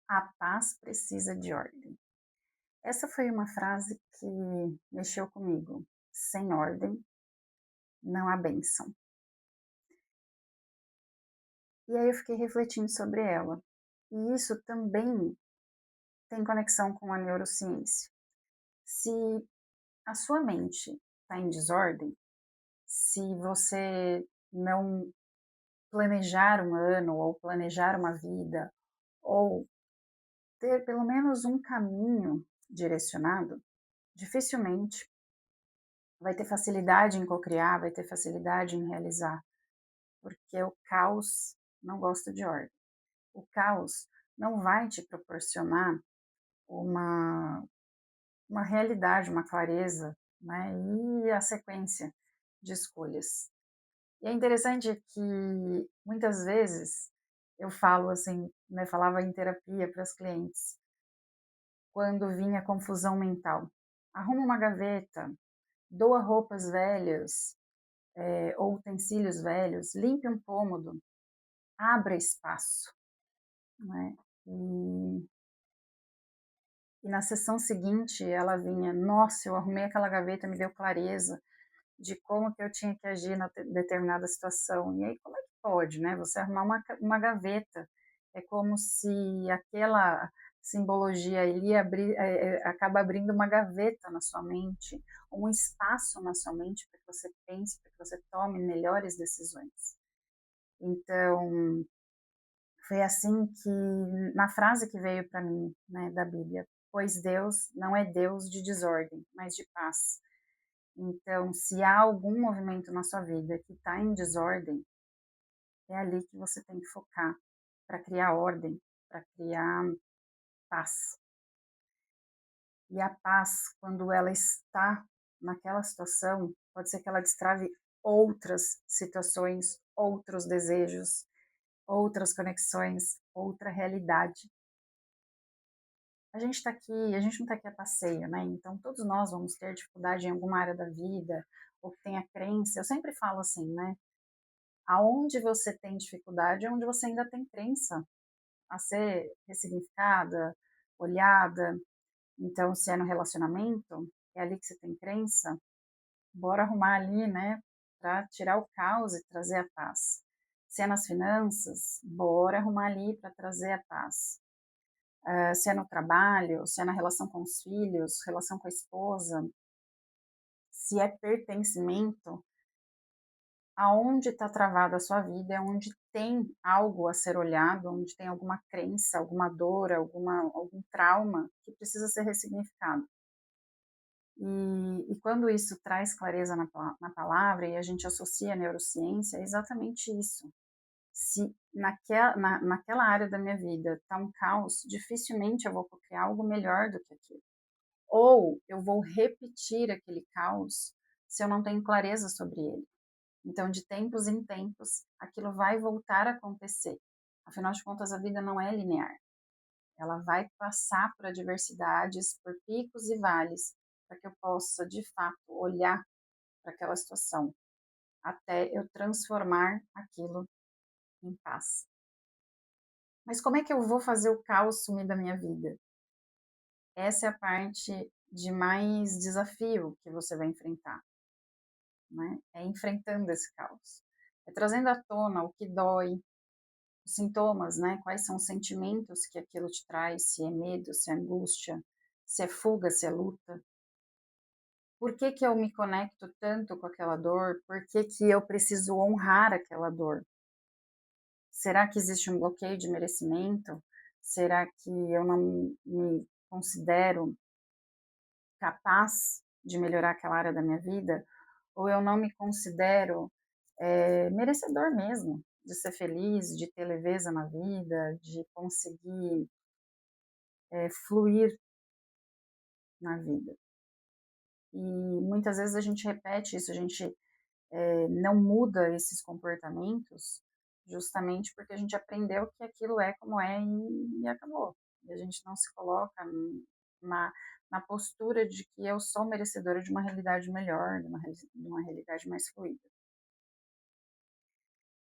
A paz precisa de ordem. Essa foi uma frase que mexeu comigo. Sem ordem, não há bênção. E aí eu fiquei refletindo sobre ela. E isso também tem conexão com a neurociência. Se a sua mente está em desordem, se você não planejar um ano, ou planejar uma vida, ou ter pelo menos um caminho direcionado, dificilmente vai ter facilidade em cocriar, vai ter facilidade em realizar, porque o caos não gosta de ordem. O caos não vai te proporcionar uma, uma realidade, uma clareza, né? E a sequência de escolhas. E é interessante que muitas vezes eu falo assim, né, falava em terapia para as clientes, quando vinha confusão mental. Arruma uma gaveta, doa roupas velhas, ou utensílios velhos, limpe um cômodo, abra espaço, né? E, e na sessão seguinte ela vinha, nossa, eu arrumei aquela gaveta, me deu clareza de como que eu tinha que agir na determinada situação. E aí como é que pode, né? Você arrumar uma gaveta, é como se aquela simbologia ali acaba abrindo uma gaveta na sua mente, um espaço na sua mente para que você pense, para que você tome melhores decisões. Então, foi assim que, na frase que veio para mim, né, da Bíblia, pois Deus não é Deus de desordem, mas de paz. Então, se há algum movimento na sua vida que está em desordem, é ali que você tem que focar para criar ordem, para criar paz. E a paz, quando ela está naquela situação, pode ser que ela destrave outras situações, outros desejos, outras conexões, outra realidade. A gente está aqui, a gente não está aqui a passeio, né? Então todos nós vamos ter dificuldade em alguma área da vida, ou que tenha crença. Eu sempre falo assim, né? Aonde você tem dificuldade é onde você ainda tem crença a ser ressignificada, olhada. Então, se é no relacionamento, é ali que você tem crença, bora arrumar ali, né? Para tirar o caos e trazer a paz. Se é nas finanças, bora arrumar ali para trazer a paz. Se é no trabalho, se é na relação com os filhos, relação com a esposa, se é pertencimento, aonde está travada a sua vida é onde tem algo a ser olhado, onde tem alguma crença, alguma dor, algum trauma que precisa ser ressignificado. E quando isso traz clareza na palavra e a gente associa a neurociência, é exatamente isso. Se naquela área da minha vida está um caos, dificilmente eu vou criar algo melhor do que aquilo. Ou eu vou repetir aquele caos se eu não tenho clareza sobre ele. Então, de tempos em tempos, aquilo vai voltar a acontecer. Afinal de contas, a vida não é linear. Ela vai passar por adversidades, por picos e vales, para que eu possa, de fato, olhar para aquela situação, até eu transformar aquilo em paz. Mas como é que eu vou fazer o caos sumir da minha vida? Essa é a parte de mais desafio que você vai enfrentar, né? É enfrentando esse caos. É trazendo à tona o que dói, os sintomas, né? Quais são os sentimentos que aquilo te traz, se é medo, se é angústia, se é fuga, se é luta. Por que que eu me conecto tanto com aquela dor? Por que que eu preciso honrar aquela dor? Será que existe um bloqueio de merecimento? Será que eu não me considero capaz de melhorar aquela área da minha vida? Ou eu não me considero merecedor mesmo de ser feliz, de ter leveza na vida, de conseguir fluir na vida? E muitas vezes a gente repete isso, a gente não muda esses comportamentos justamente porque a gente aprendeu que aquilo é como é e acabou. E a gente não se coloca na, na postura de que eu sou merecedora de uma realidade melhor, de uma realidade mais fluida.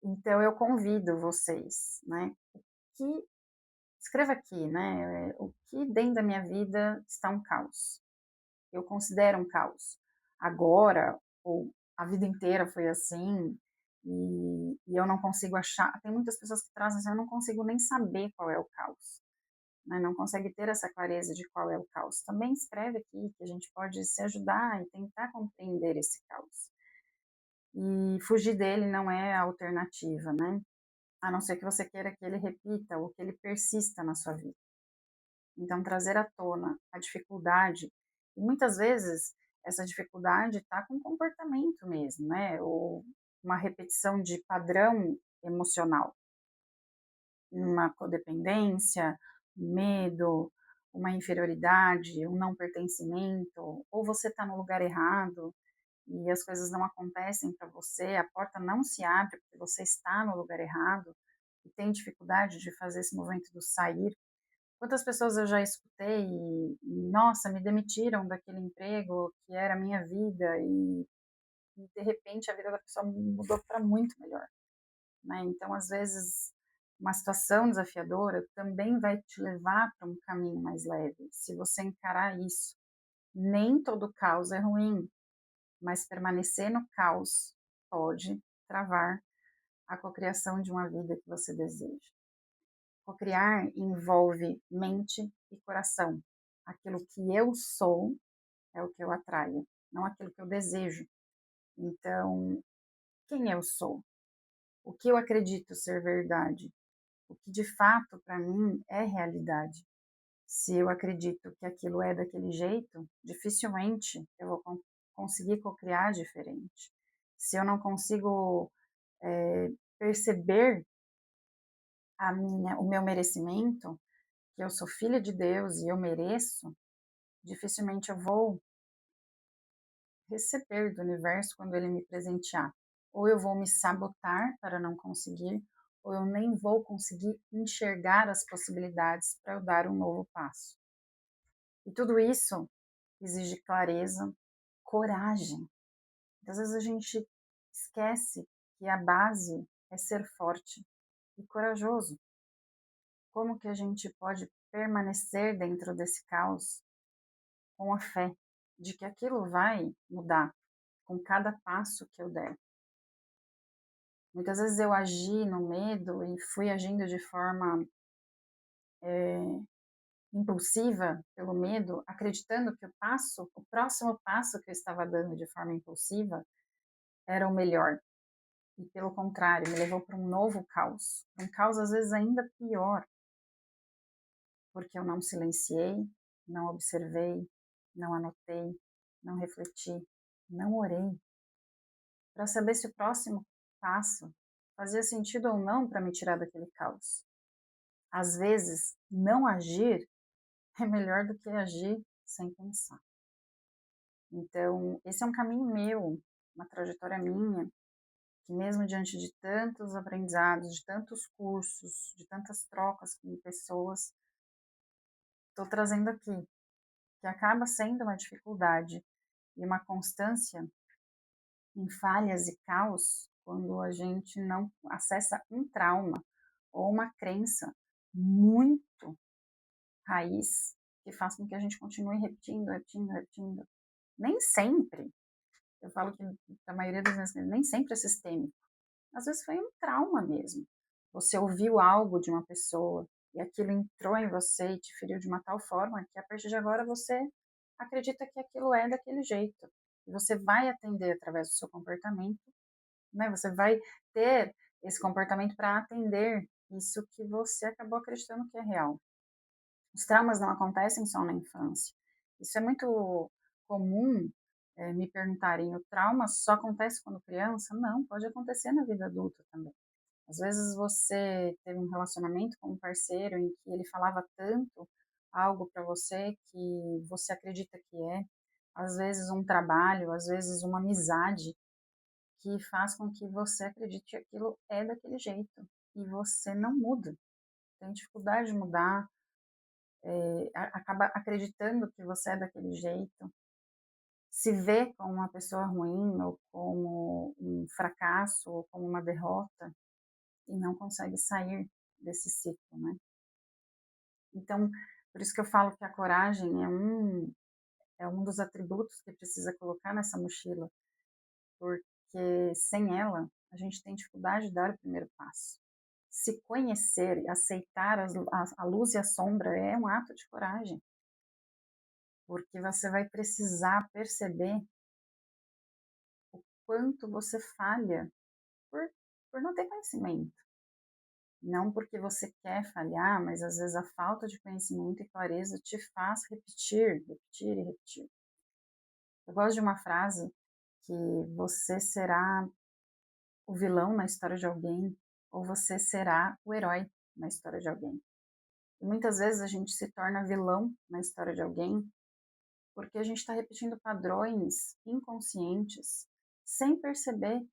Então eu convido vocês, né? Escreva aqui, né, o que dentro da minha vida está um caos. Eu considero um caos. Agora, ou a vida inteira foi assim, e eu não consigo achar. Tem muitas pessoas que trazem assim, eu não consigo nem saber qual é o caos, né? Não consegue ter essa clareza de qual é o caos. Também escreve aqui que a gente pode se ajudar e tentar compreender esse caos. E fugir dele não é a alternativa, né? A não ser que você queira que ele repita ou que ele persista na sua vida. Então, trazer à tona a dificuldade, e muitas vezes essa dificuldade está com comportamento mesmo, né? Ou uma repetição de padrão emocional, uma codependência, um medo, uma inferioridade, um não pertencimento, ou você está no lugar errado e as coisas não acontecem para você, a porta não se abre porque você está no lugar errado e tem dificuldade de fazer esse movimento do sair. Quantas pessoas eu já escutei e, nossa, me demitiram daquele emprego que era a minha vida e de repente a vida da pessoa mudou para muito melhor, né? Então, às vezes, uma situação desafiadora também vai te levar para um caminho mais leve, se você encarar isso. Nem todo caos é ruim, mas permanecer no caos pode travar a cocriação de uma vida que você deseja. Cocriar envolve mente e coração. Aquilo que eu sou é o que eu atraio, não aquilo que eu desejo. Então, quem eu sou? O que eu acredito ser verdade? O que de fato para mim é realidade? Se eu acredito que aquilo é daquele jeito, dificilmente eu vou conseguir cocriar diferente. Se eu não consigo perceber o meu merecimento, que eu sou filha de Deus e eu mereço, dificilmente eu vou receber do universo quando ele me presentear. Ou eu vou me sabotar para não conseguir, ou eu nem vou conseguir enxergar as possibilidades para eu dar um novo passo. E tudo isso exige clareza, coragem. Às vezes a gente esquece que a base é ser forte e corajoso. Como que a gente pode permanecer dentro desse caos com a fé de que aquilo vai mudar com cada passo que eu der? Muitas vezes eu agi no medo e fui agindo de forma impulsiva pelo medo, acreditando que o próximo passo que eu estava dando de forma impulsiva era o melhor. E pelo contrário, me levou para um novo caos. Um caos às vezes ainda pior, porque eu não silenciei, não observei, não anotei, não refleti, não orei para saber se o próximo passo fazia sentido ou não para me tirar daquele caos. Às vezes, não agir é melhor do que agir sem pensar. Então, esse é um caminho meu, uma trajetória minha, que mesmo diante de tantos aprendizados, de tantos cursos, de tantas trocas com pessoas, estou trazendo aqui, que acaba sendo uma dificuldade e uma constância em falhas e caos quando a gente não acessa um trauma ou uma crença muito raiz que faz com que a gente continue repetindo, repetindo, repetindo. Nem sempre, eu falo que a maioria das vezes, nem sempre é sistêmico. Às vezes foi um trauma mesmo. Você ouviu algo de uma pessoa e aquilo entrou em você e te feriu de uma tal forma que a partir de agora você acredita que aquilo é daquele jeito. E você vai atender através do seu comportamento, né? Você vai ter esse comportamento para atender isso que você acabou acreditando que é real. Os traumas não acontecem só na infância. Isso é muito comum, me perguntarem: o trauma só acontece quando criança? Não, pode acontecer na vida adulta também. Às vezes você teve um relacionamento com um parceiro em que ele falava tanto algo para você que você acredita que é. Às vezes um trabalho, às vezes uma amizade que faz com que você acredite que aquilo é daquele jeito e você não muda. Tem dificuldade de mudar, acaba acreditando que você é daquele jeito, se vê como uma pessoa ruim ou como um fracasso ou como uma derrota e não consegue sair desse ciclo, né? Então, por isso que eu falo que a coragem é um dos atributos que precisa colocar nessa mochila, porque sem ela, a gente tem dificuldade de dar o primeiro passo. Se conhecer e aceitar a luz e a sombra é um ato de coragem, porque você vai precisar perceber quanto você falha por, por não ter conhecimento. Não porque você quer falhar, mas às vezes a falta de conhecimento e clareza te faz repetir, repetir e repetir. Eu gosto de uma frase que você será o vilão na história de alguém ou você será o herói na história de alguém. E muitas vezes a gente se torna vilão na história de alguém porque a gente está repetindo padrões inconscientes sem perceber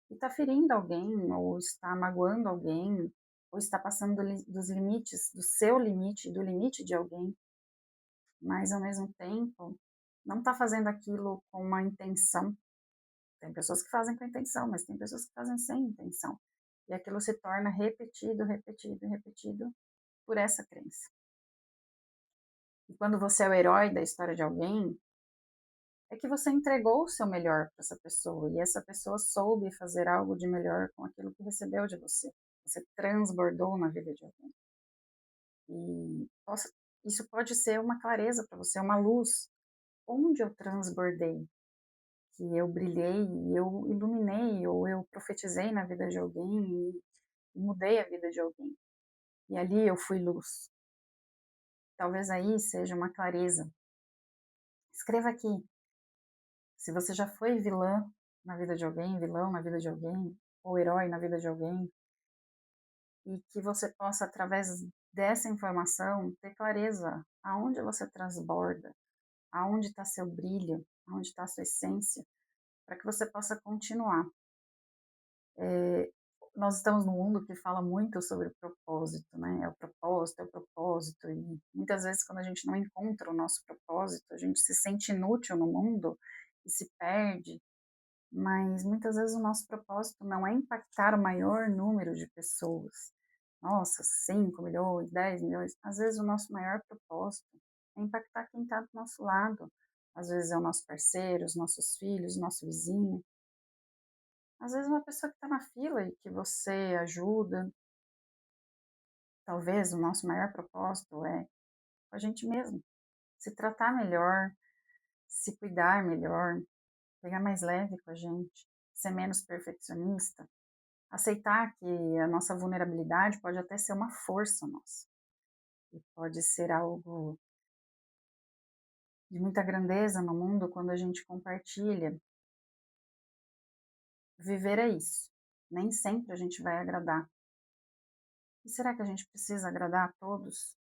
e está ferindo alguém, ou está magoando alguém, ou está passando dos limites, do seu limite, do limite de alguém, mas ao mesmo tempo não está fazendo aquilo com uma intenção. Tem pessoas que fazem com intenção, mas tem pessoas que fazem sem intenção. E aquilo se torna repetido, repetido, repetido por essa crença. E quando você é o herói da história de alguém, é que você entregou o seu melhor para essa pessoa e essa pessoa soube fazer algo de melhor com aquilo que recebeu de você. Você transbordou na vida de alguém. E isso pode ser uma clareza para você, uma luz. Onde eu transbordei, que eu brilhei, eu iluminei, ou eu profetizei na vida de alguém e mudei a vida de alguém. E ali eu fui luz. Talvez aí seja uma clareza. Escreva aqui, se você já foi vilã na vida de alguém, vilão na vida de alguém, ou herói na vida de alguém, e que você possa, através dessa informação, ter clareza aonde você transborda, aonde está seu brilho, aonde está sua essência, para que você possa continuar. Nós estamos num mundo que fala muito sobre propósito, né? É o propósito, e muitas vezes quando a gente não encontra o nosso propósito, a gente se sente inútil no mundo e se perde, mas muitas vezes o nosso propósito não é impactar o maior número de pessoas. Nossa, 5 milhões, 10 milhões. Às vezes o nosso maior propósito é impactar quem está do nosso lado. Às vezes é o nosso parceiro, os nossos filhos, o nosso vizinho. Às vezes uma pessoa que está na fila e que você ajuda. Talvez o nosso maior propósito é com a gente mesmo. Se tratar melhor, se cuidar melhor, pegar mais leve com a gente, ser menos perfeccionista, aceitar que a nossa vulnerabilidade pode até ser uma força nossa. E pode ser algo de muita grandeza no mundo quando a gente compartilha. Viver é isso. Nem sempre a gente vai agradar. E será que a gente precisa agradar a todos?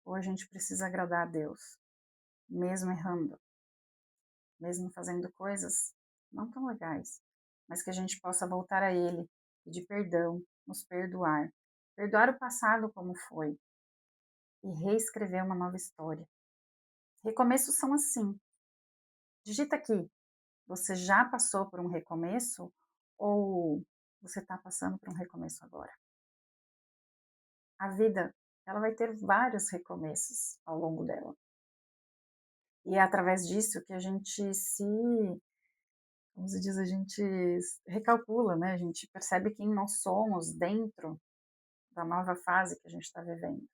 Ou a gente precisa agradar a Deus, mesmo errando, mesmo fazendo coisas não tão legais, mas que a gente possa voltar a Ele, pedir perdão, nos perdoar, perdoar o passado como foi e reescrever uma nova história. Recomeços são assim. Digita aqui, você já passou por um recomeço ou você está passando por um recomeço agora? A vida, ela vai ter vários recomeços ao longo dela. E é através disso que a gente como se diz, a gente recalcula, né? A gente percebe quem nós somos dentro da nova fase que a gente está vivendo.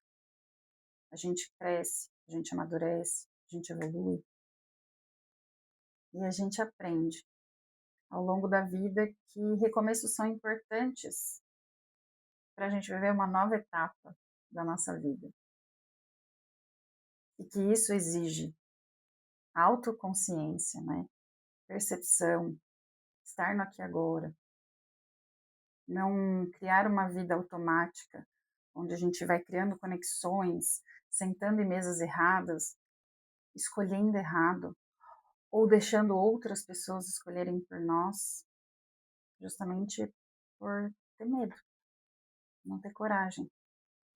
A gente cresce, a gente amadurece, a gente evolui e a gente aprende ao longo da vida que recomeços são importantes para a gente viver uma nova etapa da nossa vida. E que isso exige autoconsciência, né? Percepção, estar no aqui e agora, não criar uma vida automática, onde a gente vai criando conexões, sentando em mesas erradas, escolhendo errado, ou deixando outras pessoas escolherem por nós, justamente por ter medo, não ter coragem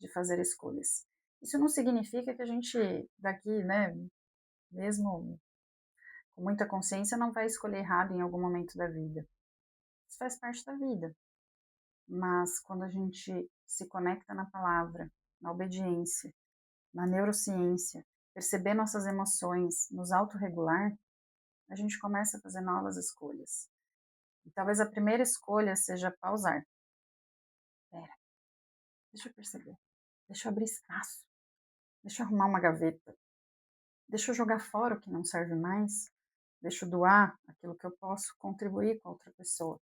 de fazer escolhas. Isso não significa que a gente daqui, né, mesmo com muita consciência, não vai escolher errado em algum momento da vida. Isso faz parte da vida. Mas quando a gente se conecta na palavra, na obediência, na neurociência, perceber nossas emoções, nos autorregular, a gente começa a fazer novas escolhas. E talvez a primeira escolha seja pausar. Espera, deixa eu perceber, deixa eu abrir espaço, deixa eu arrumar uma gaveta, deixa eu jogar fora o que não serve mais, deixa eu doar aquilo que eu posso contribuir com a outra pessoa.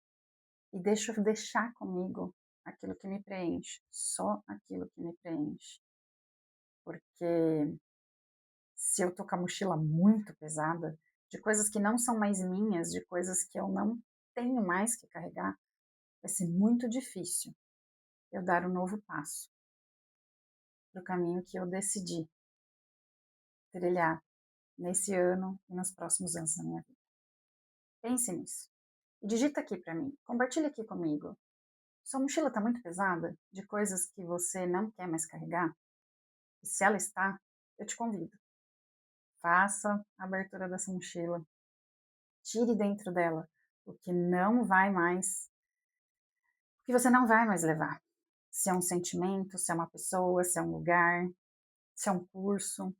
E deixa eu deixar comigo aquilo que me preenche, só aquilo que me preenche. Porque se eu tô com a mochila muito pesada, de coisas que não são mais minhas, de coisas que eu não tenho mais que carregar, vai ser muito difícil eu dar um novo passo para o caminho que eu decidi trilhar nesse ano e nos próximos anos da minha vida. Pense nisso. E digita aqui para mim, compartilha aqui comigo. Sua mochila está muito pesada de coisas que você não quer mais carregar? E se ela está, eu te convido. Faça a abertura dessa mochila. Tire dentro dela o que não vai mais, o que você não vai mais levar. Se é um sentimento, se é uma pessoa, se é um lugar, se é um curso.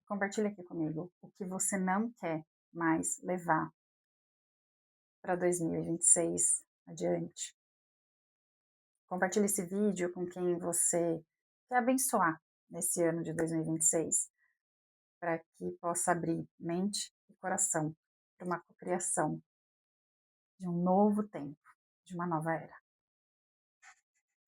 Compartilhe aqui comigo o que você não quer mais levar para 2026 adiante. Compartilhe esse vídeo com quem você quer abençoar nesse ano de 2026, para que possa abrir mente e coração para uma cocriação de um novo tempo, de uma nova era.